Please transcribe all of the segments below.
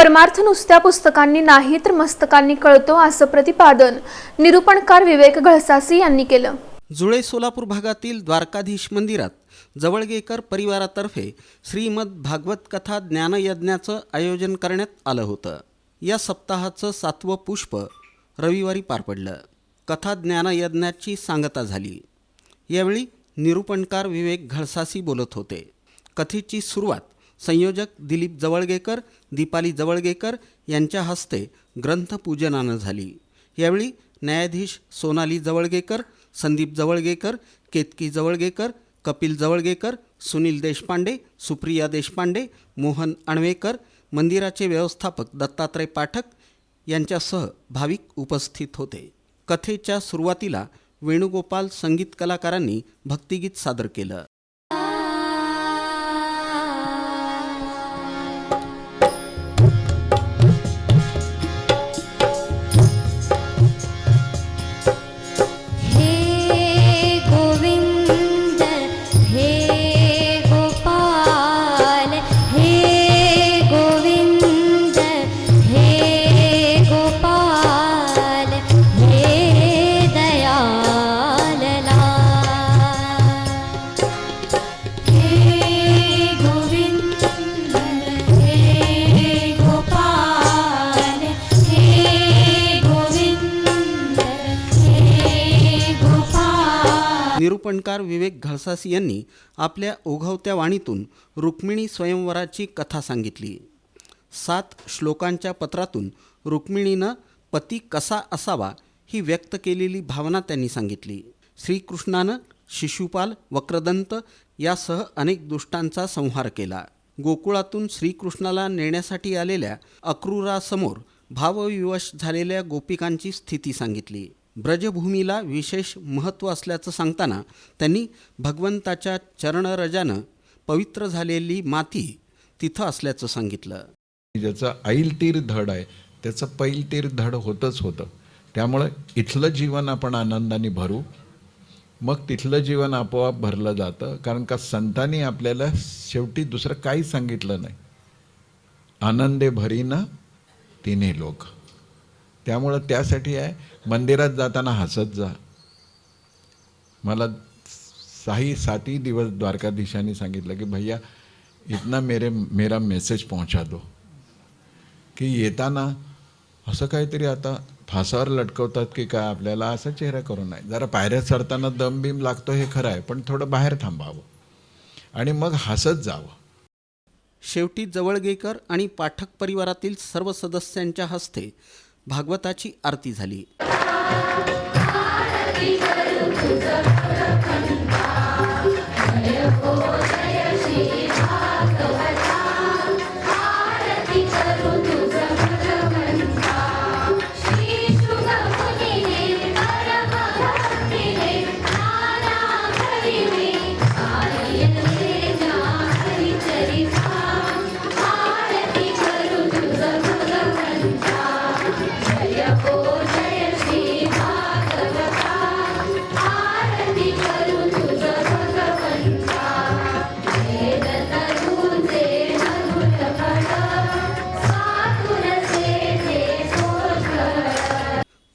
परमार्थ नुसत्या पुस्तकांनी नाही तर मस्तकांनी कळतो असं प्रतिपादन निरूपणकार विवेक घळसासी यांनी केलं। जुळे सोलापूर भागातील द्वारकाधीश मंदिरात जवळगेकर परिवारातर्फे श्रीमद भागवत कथा ज्ञानयज्ञाचं आयोजन करण्यात आलं होतं। या सप्ताहाचं 7वं पुष्प रविवारी पार पडलं। कथा ज्ञानयज्ञाची सांगता झाली। यावेळी निरूपणकार विवेक घळसासी बोलत होते। कथेची सुरुवात संयोजक दिलीप जवळगेकर, दीपाली जवळगेकर यांच्या हस्ते ग्रंथपूजनानं झाली। यावेळी न्यायाधीश सोनाली जवळगेकर, संदीप जवळगेकर, केतकी जवळगेकर, कपिल जवळगेकर, सुनील देशपांडे, सुप्रिया देशपांडे, मोहन अणवेकर, मंदिराचे व्यवस्थापक दत्तात्रय पाठक यांच्यासह भाविक उपस्थित होते। कथेच्या सुरुवातीला वेणुगोपाल संगीत कलाकारांनी भक्तिगीत सादर केलं। निरूपणकार विवेक घळसासी यांनी आपल्या ओघवत्या वाणीतून रुक्मिणी स्वयंवराची कथा सांगितली। 7 श्लोकांच्या पत्रातून रुक्मिणीनं पती कसा असावा ही व्यक्त केलेली भावना त्यांनी सांगितली। श्रीकृष्णानं शिशुपाल, वक्रदंत यासह अनेक दुष्टांचा संहार केला। गोकुळातून श्रीकृष्णाला नेण्यासाठी आलेल्या अक्रूरासमोर भावविवश झालेल्या गोपिकांची स्थिती सांगितली। ब्रजभूमीला विशेष महत्त्व असल्याचं सांगताना त्यांनी भगवंताच्या चरणरजानं पवित्र झालेली माती तिथं असल्याचं सांगितलं। ज्याचं ऐल तीर धड आहे त्याचं पैल तीर धड होतच होतं। त्यामुळे इथलं जीवन आपण आनंदाने भरू, मग तिथलं जीवन आपोआप भरलं जातं। कारण का संतांनी आपल्याला शेवटी दुसरं काही सांगितलं नाही। आनंदे भरीना तिन्ही लोक। त्यामुळं त्यासाठी आहे मंदिरात जाताना हसत जा। मला 7 दिवस द्वारकाधीशांनी सांगितलं की भैया इतना मेरा मेसेज पहुंचा दो, की येताना असं काहीतरी आता फासावर लटकवतात की काय आपल्याला असा चेहरा करू नये। जरा पायऱ्या चढताना दम बिम लागतो हे खरं आहे, पण थोडं बाहेर थांबावं आणि मग हसत जावं। शेवटी जवळगेकर आणि पाठक परिवारातील सर्व सदस्यांच्या हस्ते भागवताची आरती झाली।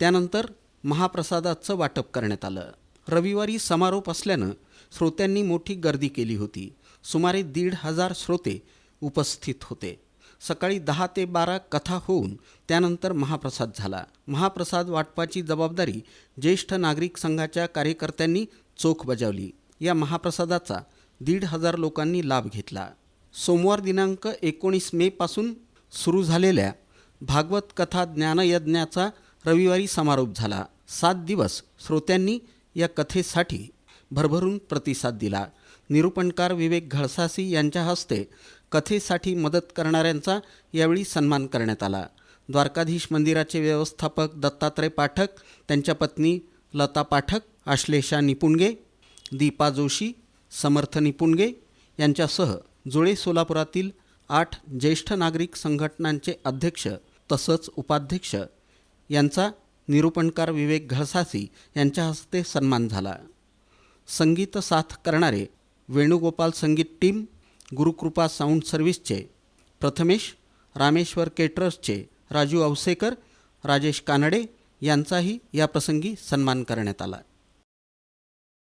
त्यानंतर महाप्रसादाचं वाटप करण्यात आलं। रविवारी समारोप असल्यानं श्रोत्यांनी मोठी गर्दी केली होती। सुमारे 1,500 श्रोते उपस्थित होते। सकाळी 10 ते 12 कथा होऊन त्यानंतर महाप्रसाद झाला। महाप्रसाद वाटपाची जबाबदारी ज्येष्ठ नागरिक संघाच्या कार्यकर्त्यांनी चोख बजावली। या महाप्रसादाचा 1,500 लोकांनी लाभ घेतला। सोमवार दिनांक 19 मे पासून सुरू झालेल्या भागवत कथा ज्ञानयज्ञाचा रविवारी समारोप झाला। 7 दिवस श्रोत्यांनी या कथेसाठी भरभरून प्रतिसाद दिला। निरूपणकार विवेक घळसासी यांच्या हस्ते कथेसाठी मदत करणाऱ्यांचा यावेळी सन्मान करण्यात आला। द्वारकाधीश मंदिराचे व्यवस्थापक दत्तात्रय पाठक, त्यांच्या पत्नी लता पाठक, आश्लेषा निपुणगे, दीपा जोशी, समर्थ निपुणगे यांच्यासह जुळे सोलापुरातील 8 ज्येष्ठ नागरिक संघटनांचे अध्यक्ष तसंच उपाध्यक्ष यांचा निरूपणकार विवेक घळसासी यांच्या हस्ते सन्मान झाला। संगीत साथ करणारे वेणुगोपाल संगीत टीम, गुरुकृपा साऊंड सर्व्हिसचे प्रथमेश, रामेश्वर केटरर्सचे राजू अवसेकर, राजेश कानडे यांचाही याप्रसंगी सन्मान करण्यात आला.